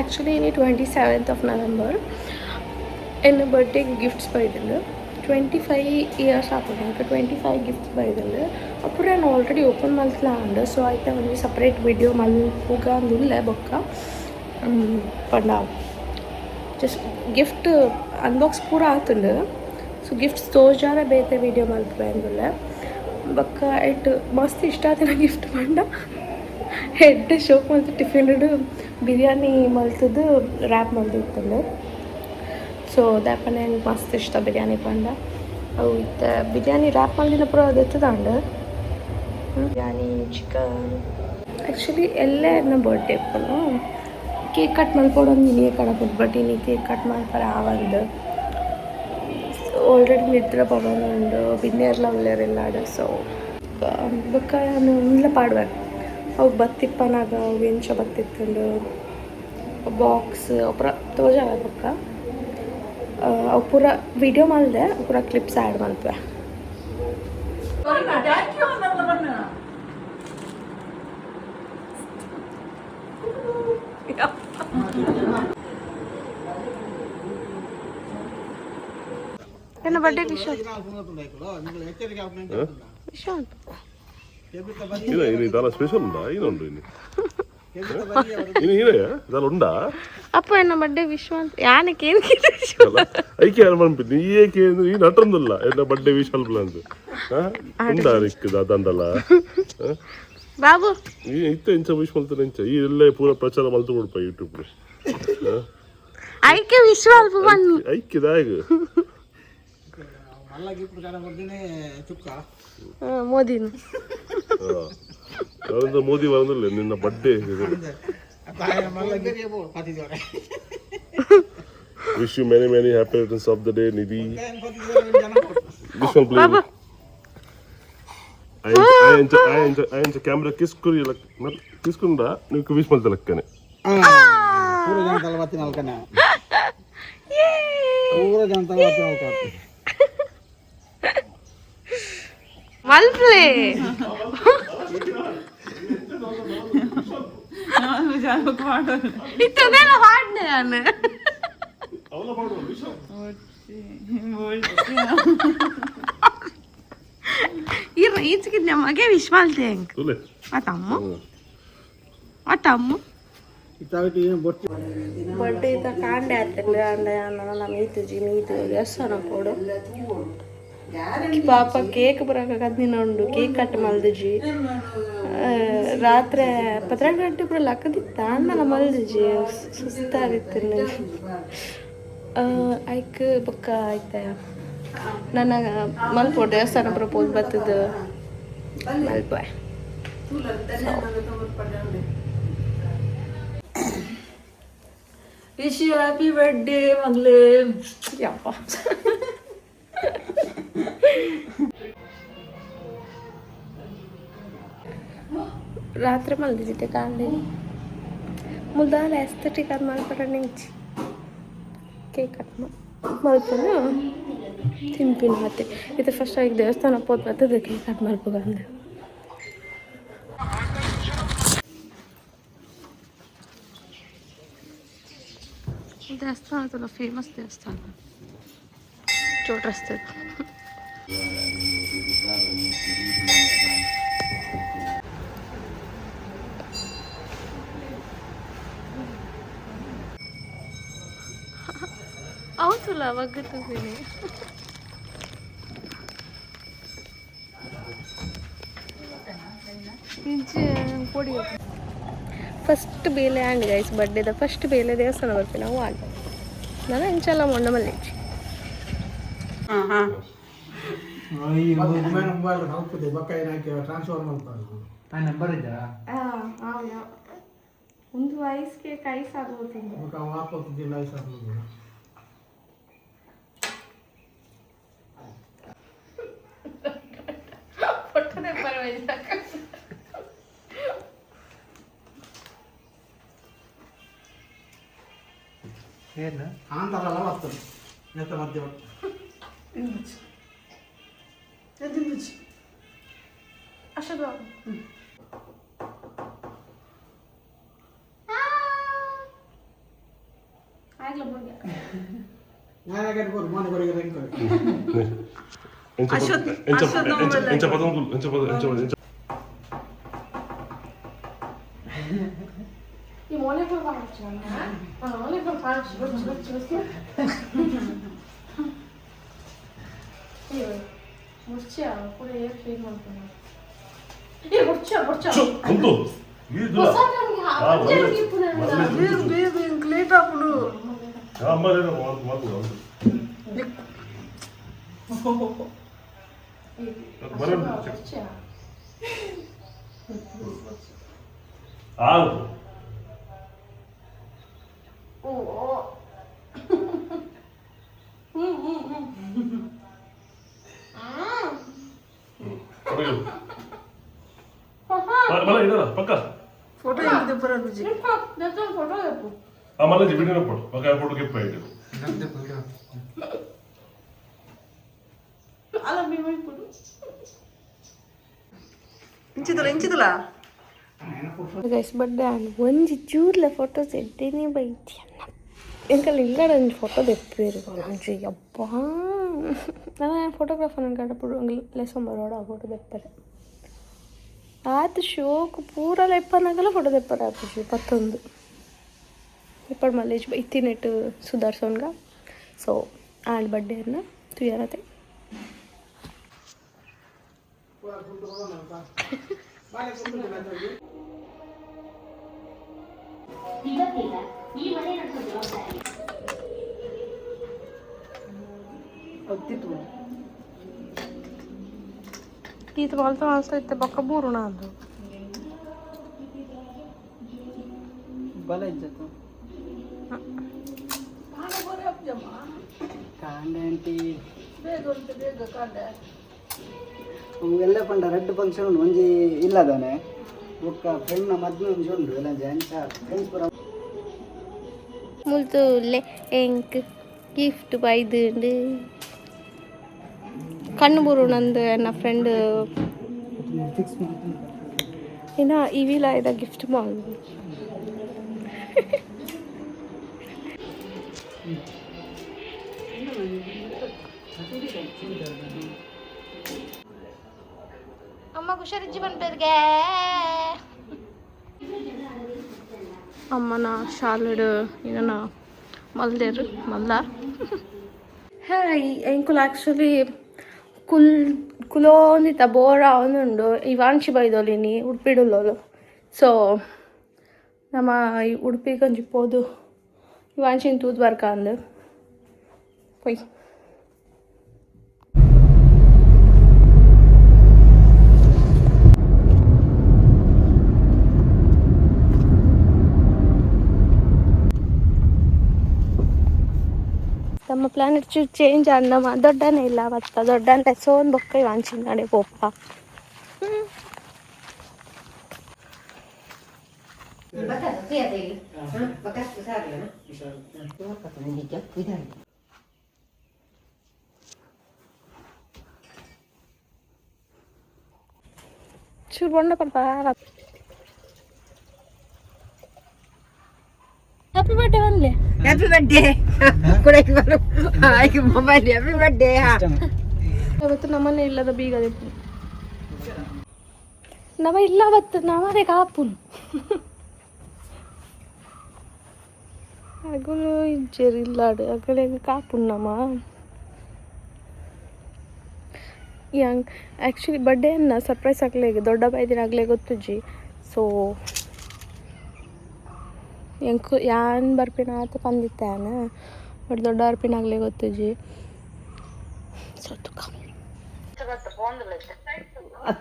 Actually ಇನ್ನು 27th November എൻ്റെ ബർത്ത്ഡേക്ക് ഗിഫ്റ്റ്സ് പോയിട്ടുണ്ട്. 25 ಇಯರ್ಸ್ ಆಗ್ತದೆ ನನಗೆ 25 ಗಿಫ್ಟ್ಸ್ ಬೈದಲ್ಲಿ ಅప్పుడు ನಾನು ಆಲ್ರೆಡಿ ಓಪನ್ ಮಲ್ತ್ಲಾಂಡು ಸೊ ಆಯ್ತಾ ಒಂದು ಸಪ್ರೇಟ್ ವಿಡಿಯೋ ಮಲ್ಪುಗ ಅಂದಿಲ್ಲ ಬೊಕ್ಕ ಪಂಡ ಜಸ್ಟ್ ಗಿಫ್ಟ್ ಅನ್ಬಾಕ್ಸ್ ಪೂರ ಆತುಂಡು ಸೊ ಗಿಫ್ಟ್ಸ್ ತೋಜಾರ ಬೇತೆ ವಿಡಿಯೋ ಮಲ್ಪುವೆ ಅಂದಿಲ್ಲ ಬೊಕ್ಕ ಇಟ್ಟು ಮಸ್ತ್ ಇಷ್ಟ ಆತನ ಗಿಫ್ಟ್ ಪಂಡ ಹೆಡ್ ಶೋಕ್ ಮಲ್ತು ಟಿಫಿನ್ ಬಿರಿಯಾನಿ ಮಲ್ತದ್ದು ರ್ಯಾಪ್ ಮಲ್ತಿತ್ತಂಡು ಸೊ ದಾಪನೆ ಮಸ್ತ್ ಇಷ್ಟ ಬಿರಿಯಾನಿ ಪಂಡ ಅವು ಇತ್ತ ಬಿರಿಯಾನಿ ರ್ಯಾಪ್ ಮಲ್ದಿನಪುರ ಅದು ಎತ್ತದಾಂಡು ಬಿರಿಯಾನಿ ಚಿಕನ್ ಆ್ಯಕ್ಚುಲಿ ಎಲ್ಲೇ ನನ್ನ ಬರ್ಡೇ ಇಪ್ಪನು ಕೇಕ್ ಕಟ್ ಮಲ್ಪೊಡೊಂದು ಇನಿಯೇ ಕಡಪುದು ಬಟ್ ಇನಿ ಕೇಕ್ ಕಟ್ ಮಲ್ಪರ ಆವಂದು ಆಲ್ರೆಡಿ ನಿದ್ರೆ ಬರೋನುಂಡು ಬಿನ್ನೇರ್ಲ ಉಳ್ಳೇರಿಲ್ಲಾಡು ಸೊ ಬೊಕ್ಕ ನಾನು ಇಲ್ಲ ಪಾಡುವೆ ಅವು ಬತ್ತಿಪ್ಪನಾಗ ಅವು ಎಂಚ ಬತ್ತಿತ್ತುಂಡು ಬಾಕ್ಸ್ ಪೂರ ತೋಜಾವ ಬೊಕ್ಕ ಅವು ಪೂರ ವಿಡಿಯೋ ಮಲ್ದೆ ಪೂರ ಕ್ಲಿಪ್ಸ್ ಆ್ಯಡ್ ಮಲ್ಪೆ ನನ್ನ ಬರ್ಡೇ ವಿಶ್ ಸ್ಪೆಷಲ್ ಉಂಟಾ ಇನ್ನೊಂದು ഉണ്ടാ അപ്പൊ എന്നെ ബർത്ത്ഡേ വിഷ് ഞാനൊക്കെ ಐಕೆ ನೀ ಏಕೆ ಈ ನಟರೊಂದಲ್ಲ ಎನ್ನ ಬರ್ಡೇ ವಿಶ್ ಅಲ್ಪಲ್ಲ ಉಂಡಾ ಅದಂದಲ್ಲ ಬಾಬು ಇತ್ತ ಇಂಚ ವಿಶ್ ಮಲ್ತಾನೆ ಇಂಚ ಈ ಎಲ್ಲೇ ಪೂರ ಪ್ರಚಾರ ಮಲ್ತು ಕೊಡ್ಪ ಯೂಟ್ಯೂಬ್ ಐಕೆ ವಿಶ್ ಅಲ್ಪ ಬಂದು ಐಕ್ಯದಾಗ ಮೋದಿನ ಮೋದಿ ಬಂದಿಲ್ಲ ನಿನ್ನ birthday wish you many many happy returns of the day Nidhi wish one please ಆಯಂಚ ಕ್ಯಾಮ್ರಾ ಕಿಸ್ಕೊಂಡ ನೀವು ವಿಶ್ ಮಾಡ್ತಾ ಲಕ್ಕನೆ ಮಲ್ಪ್ಲೆ ಇತ್ತದೆಲ್ಲ ಹಾಡ್ನೆ ನಾನು ಈ ಈಚೆಗೆ ನಮಗೆ ವಿಶ್ ಮಾಡ್ತೆ ಆತಮ್ಮ ಬರ್ಡೇ ಇದ್ದ ಕಾಂಡೆ ಆಗ್ತಿಲ್ಲ ಅಂಡೆ ನಮ್ಮ ಈತುಜಿ ಮೀತು ದೇವಸ್ಥಾನ ಕೊಡು ಪಾಪ ಕೇಕ್ ಬರೋಕಾಗದ್ ಉಂಡು ಕೇಕ್ ಕಟ್ ಮಲ್ದಿಜಿ ರಾತ್ರಿ 12 ಗಂಟೆ ಕೂಡ ಲಕ್ಕದಿತ್ತ ಅಣ್ಣನ ಮಲ್ದಿಜಿ ಸುಸ್ತಾಗಿತ್ತು ಐಕ್ ಬೊಕ್ಕ ಆಯ್ತ ನನ್ನ ಮಲ್ಪ ದೇವಸ್ಥಾನ ಪ್ರಪೋಸ್ ಬರ್ತದ ಮಲ್ಪ ವಿಶ್ ಯು ಹ್ಯಾಪಿ ಬರ್ಡೇ ಮಗ್ಲೇ ಯಪ್ಪ ರಾತ್ರಿ ಮಲ್ದಿದ್ದೆ ಕಾಂಡೆ ಮುಲ್ದಾಲ ಎಸ್ಥೆಟಿಕ್ ಅದು ಮಾಡ್ಕೊಟ್ರೆ ನಿಂಚಿ ಕೇಕ್ ಕಟ್ ಮಲ್ಪನ ತಿನ್ಪಿನ ಮತ್ತೆ ಇದು ಫಸ್ಟ್ ಆಗಿ ದೇವಸ್ಥಾನ ಹೋದ್ ಬರ್ತದೆ ಕೇಕ್ ಕಟ್ ಮಲ್ಪಗ ಅಂದೆ ದೇವಸ್ಥಾನ ಅದಲ್ಲ ಫೇಮಸ್ ದೇವಸ್ಥಾನ ಚೋಟ್ ರಸ್ತೆ ಅವತ್ತಲ್ಲ ಒಗ್ಗಟ್ಟಿದ್ದೀನಿ ಇಂಚೆ ಪೊಡಿ ಫಸ್ಟ್ ಬೇಲೆ ಆಂಡ್ ಗೈಸ್ ಬರ್ಡೇದ ಫಸ್ಟ್ ಬೇಲೆ ದೇವಸ್ಥಾನ ಬರ್ತೀವಿ ನಾವು ಆಗ ನಾನು ಇಂಚೆಲ್ಲ ಮೊಂಡ ಮಲ್ಲಿ ಒಂದು ವಯಸ್ಸಿಗೆ ಕೈ ಸಾಗೋತಿಲ್ಲ ಪಟ್ಟದೆ ಪರವಾಗಿಲ್ಲ ಏನು ಆಂತರಲ್ಲ ಬರ್ತದೆ ನೆತ್ತ ಮಧ್ಯ ಅಷ್ಟದು ഞാനൊക്കെ മോനെ കൊടുക്കുക enca padang dulu, enca. 이 머리를 감았잖아. 머리를 감았지. 이거 멋지야. 그래 이렇게 이만 보내. 이거 멋지야. Untuk, gitu lah. 사장이 아버지 이쁘네. ఇంక్లేట్ అప్పుడు Amalnya mau. Mana? 멋지야. Ah. 오. Mana ini lah, pangkas. Photo ఇంటి దగ్గర నుంచి 내좀 보러 예뻐. Mana di video apa? Pakai foto ke page. అలా మేము ఇప్పుడు ఇంచిదలా ಗೈಸ್ ಬರ್ಡೇ ಆಂಡ್ ಒಂಜಿ ಚೂರ್ಲ ಫೋಟೋಸ್ ಎಡ್ಡೆನೇ ಬೈತಿ ಎಂಕಲ್ ಇಲ್ಲಡ ಒಂಜಿ ಫೋಟೋ ತೆಪ್ಪೇರು ಒಂಜಿ ಅಪ್ಪ ನಾನು ಫೋಟೋಗ್ರಾಫರ್ ಅನ್ಕಂಡప్పుడు ಲೆಸನ್ ಬರೋಡ ಆ ಫೋಟೋ ತೆಪ್ಪರೆ ಆತ ಶೋಕು ಪೂರ ಎಪ್ಪನಾಗಲ್ಲ ಫೋಟೋ ತೆಪ್ಪರೆ ಆಪುಜಿ 11 ఇప్పుడు మళ్ళీ ఇత్తినట్టు సుదర్శన్గా సో ఆండ్ బర్త్డే అన్న తుయారతే ಈತ ಬಾಲ್ತ ಅನ್ಸೈತೆ ಬಕ್ಕ ಬೂರುಣ ಅಂದು ಬಲ ಇಜ್ಜತ್ತು ಕಾಂಡಂಟಿ ಎಲ್ಲ ಪಂಡ ರೆಡ್ ಫಂಕ್ಷನ್ ಉಂಡು ಒಂಜಿ ಇಲ್ಲದಾನೆ ಒಕ್ಕ ಫ್ರೆಂಡ್ನ ಮದ್ವೆ ಒಂಜಿ ಉಂಡು ಎಲ್ಲ ಜೆಂಟ್ಸ್ ಫ್ರೆಂಡ್ಸ್ ಪೂರ മുൽത്തൂല്ലേ എനിക്ക് ഗിഫ്റ്റ് പൈതുണ്ട് കണ്ണുപൂറുണന്ത് എന്ന ഫ്രണ്ട് ഇന്ന ഇവിലായത ഗിഫ്റ്റ് വാങ്ങുന്നു ಅಮ್ಮ ಹುಷಾರಿಜ್ಜಿ ಬಂದ್ಬಿರ್ಗೆ ಅಮ್ಮನ ಶಾಲಡ್ ಏನನ ಮಲ್ದೇರು ಮಲ್ದಾರ್ ಹಾಯ್ ಎಂಕುಲ್ ಆ್ಯಕ್ಚುಲಿ ಕುಲೋಂದಿತ್ತ ಬೋರ ಅವನುಂಡು ಇವಾಂಶಿ ಬೈದೋಲಿನಿ ಉಡುಪಿಡುಲ್ಲೋಲು ಸೊ ನಮ್ಮ ಈ ಉಡುಪಿಗೆ ಒಂಜಿ ಪೋದು ಇವಾಂಶಿನ ತೂದು ಬರ್ಕ ಅಂದು ಪೊಯ್ ನಮ್ಮ ಪ್ಲಾನೆಟ್ ಚೇಂಜ್ ಅನ್ನಮ್ಮ ದೊಡ್ಡನೇ ಇಲ್ಲ ಅವತ್ತ ದೊಡ್ಡ ಸೋನ್ ಬೊಕ್ಕ ವಾಂಚಿನಾಡೆ ಪೋಪ ಚೂರು ಬೊಂಡ ಕೊಡ್ತಾ ಹ್ಯಾಪಿ ಬರ್ಡೇ ಅನ್ಲೆ హ్యాపీ బర్త్డే ಕೊಡಕ್ಕೆ ಬರು ಆಯ್ಕೆ ಮೊಬೈಲ್ ಹ್ಯಾಪಿ ಬರ್ತ್ಡೇ ಅವತ್ತು ನಮ್ಮನೆ ಇಲ್ಲದ ಬೀಗ ತೆಪ್ಪು ನವ ಇಲ್ಲ ಅವತ್ತು ನವರೇ ಕಾಪುನು ಅಗಲು ಇಜ್ಜೆರಿಲ್ಲಾಡು ಅಗಲೇ ಕಾಪುನು ನಮ್ಮ ಯಂಗ್ ಆ್ಯಕ್ಚುಲಿ ಬರ್ಡೇ ಅನ್ನ ಸರ್ಪ್ರೈಸ್ ಆಗ್ಲೇಗೆ ದೊಡ್ಡ ಬೈದಿನ ಆಗ್ಲೇ ಗೊತ್ತುಜ್ಜಿ ಸೊ ಎಂಕು ಯಾನ್ ಬರ್ಪಿನ ಆತ ಪಂದಿತ್ತಾನ ಬಟ್ ದೊಡ್ಡ ಬರ್ಪಿನ ಆಗ್ಲೇ ಗೊತ್ತುಜ್ಜಿ ಸೊ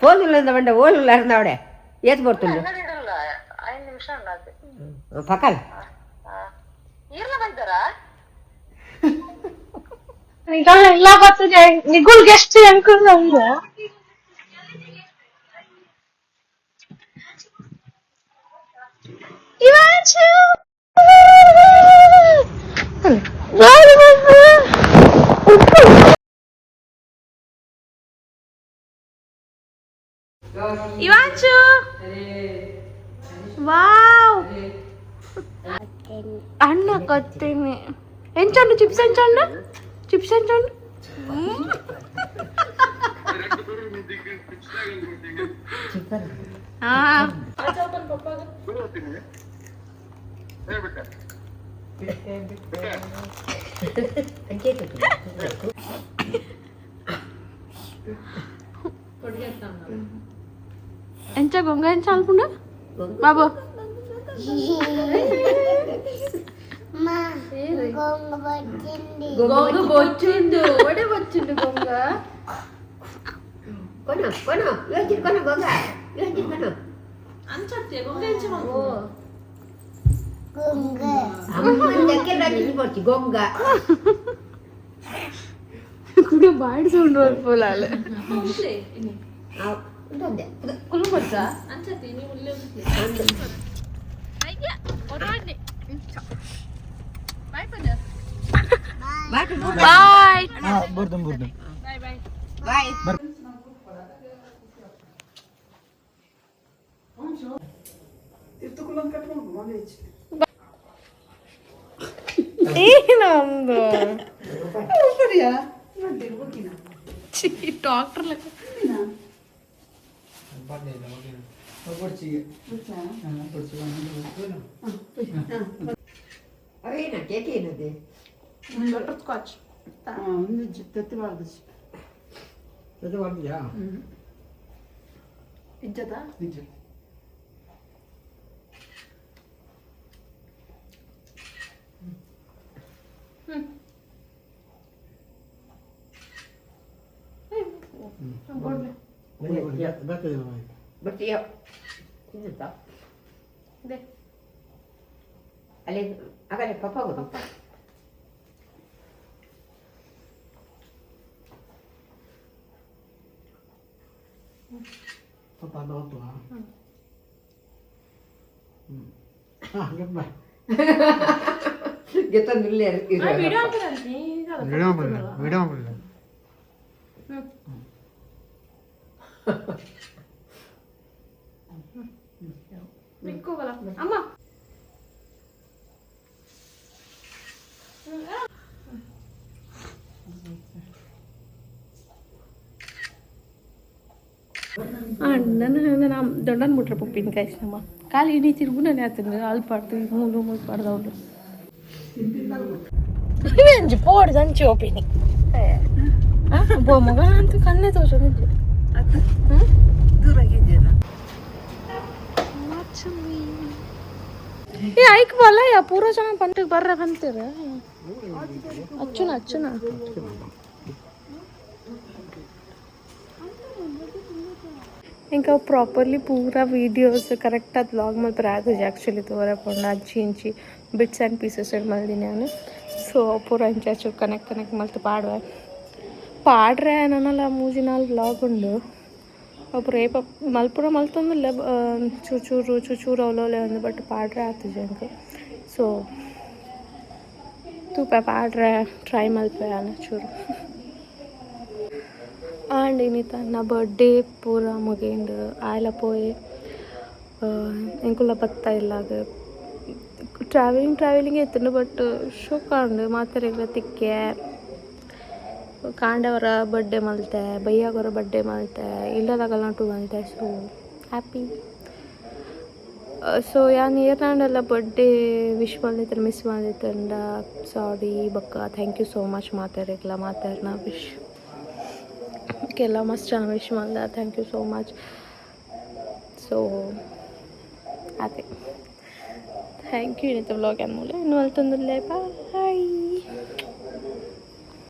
ಫೋನ್ಗಳಿಂದ ಬಂಡ ಓಲಿಲ್ಲ അവിടെ ಏತ್ ಬರ್ತುಂಡು 5 ನಿಮಿಷ ಅನ್ನತ್ತೆ ಪಕಲ್ ಇರ್ಲ ಬೈದಾರಾ ನಿಗಲ್ ಇಲ್ಲ ಬರ್ತದೆ ನಿಗುಲ್ ಗೆಸ್ಟ್ ಎಂಕಲ್ ನಂಗೆ ಇವಾಚು ಇವಾಚು ವಾವ್ అన్న కొత్తిని ఎంచండి చిప్స్ ఎంచండి చిప్స్ ఎంచండి ఎంచ గొంగ ఎంచ అనుకుండా బాబు గొంగ వచ్చిండు ఒడే వచ్చిండు గొంగ కొను కొను యోచి కొను గొంగ యోచి కొను అంచే గొంగ ఎంచ అమ్మని దగ్గర రాజు పోచి గొంగ కూడా బాయిడ్ సౌండ్ పోలాలి ఉంటుంది కులుకొచ్చా అంచే తిని ఉల్లే అయ్యా ఒరాడి బై పద బాయ్ ಬರ್ದಂ ಬರ್ದಂ బాయ్ బాయ్ బాయ్ ಏನೊಂದು ಡಾಕ್ಟರ್ ಅವೇನ ಕೇಕ್ ಏನದೆ ಬಟರ್ ಸ್ಕಾಚ್ ತೆತ್ತಿಬಾರ್ದು ತೆತ್ತಿಬಾರ್ದಿಯಾ ಇಜ್ಜದಾ ನಿಜ ಬಟ್ ತಿನ್ನುತ್ತಾ ಅಲ್ಲಿ ಆಗಲೇ ಪಪ್ಪ ಹೋಗೋದು ಪಪ್ಪ ನೋಡ್ತು ಬಾಯ್ ಗೆತ್ತಂದಿಲ್ಲ ವಿಡಿಯೋ ವಿಡಿಯೋ ಮಿಕ್ಕೋಗಲ್ಲ ಅಮ್ಮ ಅಣ್ಣನ ದೊಡ್ಡನ್ ಬಿಟ್ರೆ ಉಪ್ಪಿನಕಾಯಿ ನಮ್ಮ ಕಾಲು ಇಡೀ ತಿರುಗು ನಾನು ಹೇಳ್ತೀನಿ ಅಲ್ಲಿ ಪಾಡ್ತೀವಿ ಮೂಲು ಮೂಲು ಪಾಡ್ದವ್ರು ಎಂಜಿ ಪೋಡ್ ಸಂಚಿ ಒಪ್ಪಿನಿ ಮಗ ಅಂತೂ ಕಣ್ಣೇ ತೋರಿಸೋದು ಏ ಐಕ್ ಬಲ್ಲ ಯಾ ಪೂರ ಜನ ಪಂಟಿಗೆ ಬರ್ರಕಂತೀರ ಅಚ್ಚುನ ఇంకా ప్రాపర్లీ పూరా వీడియోస్ కరెక్ట్ అది వ్లాగ్ మళ్ళీ రాదు యాక్చువల్లీ తోరకుండా అచ్చి ఇంచి బిట్స్ అండ్ పీసెస్ మళ్ళీ ನಾನು ಸೊ ಪೂರ ಇಂಚಾಚು ಕನೆಕ್ಟ್ ಮಲ್ತು ಪಾಡ್ರೆ ನನ್ನಲ್ಲ ಮೂಜಿ ನಾಲ್ ವ್ಲಾಗ್ ಉಂಡು ಒಬ್ಬರು ರೇಪ ಮಲ್ಪುರ ಮಲ್ತೊಂದಿಲ್ಲ ಚೂರು ಅವಲೋಲೆ ಒಂದು ಬಟ್ ಪಾಡ್ರೆ ಆಗ್ತದೆ ಅಂಕ ಸೊ ತೂಪ ಪಾಡ್ರೆ ಟ್ರೈ ಮಲ್ಪೆ ಚೂರು ಆಂಡ್ ಇನ್ನಿತ నా బర్త్డే పూరా ముగిండు ఆయిల పోయి ఇంకుల బత్త ఇలాగ ಟ್ರಾವೆಲಿಂಗ್ ಎತ್ತುಂಡು ಬಟ್ ಶೋಕಾಂಡು ಮಾತೆರೆಗ್ಲ ತಿಕ್ಕೆ ಕಾಂಡವರ ಬರ್ಡೇ ಮಲ್ತೆ ಬೈಯಾಗವರ ಬರ್ಡೇ ಮಲ್ತೆ ಇಲ್ಲದಾಗಲ್ಲ ಟು ಮಲ್ತೆ ಸೊ ಹ್ಯಾಪಿ ಸೊ ಯಾನ್ ಏರ್ನಾಂಡೆಲ್ಲ ಬರ್ಡೇ ವಿಶ್ ಮಲ್ದಿತ್ತು ಮಿಸ್ ಮಲ್ದಿತ್ತಂಡ ಸಾರಿ ಬಕ್ಕ ಥ್ಯಾಂಕ್ ಯು ಸೋ ಮಚ್ ಮಾತೆರೆಗ್ಲ ಮಾತೆರ್ನ ವಿಶ್ ಎಲ್ಲ ಮಸ್ತ್ ಚೆನ್ನಾಗಿ ವಿಶ್ ಮಾಡ್ದ thank you so much so ಅದೇ ಥ್ಯಾಂಕ್ ಯು ಇನ್ನಿತ್ತು ವ್ಲಾಗ್ ಅನ್ಮೂಲೆ ಇನ್ನು ಅಲ್ಲಿ ತಂದಿರಲೇ ಬಾಯ್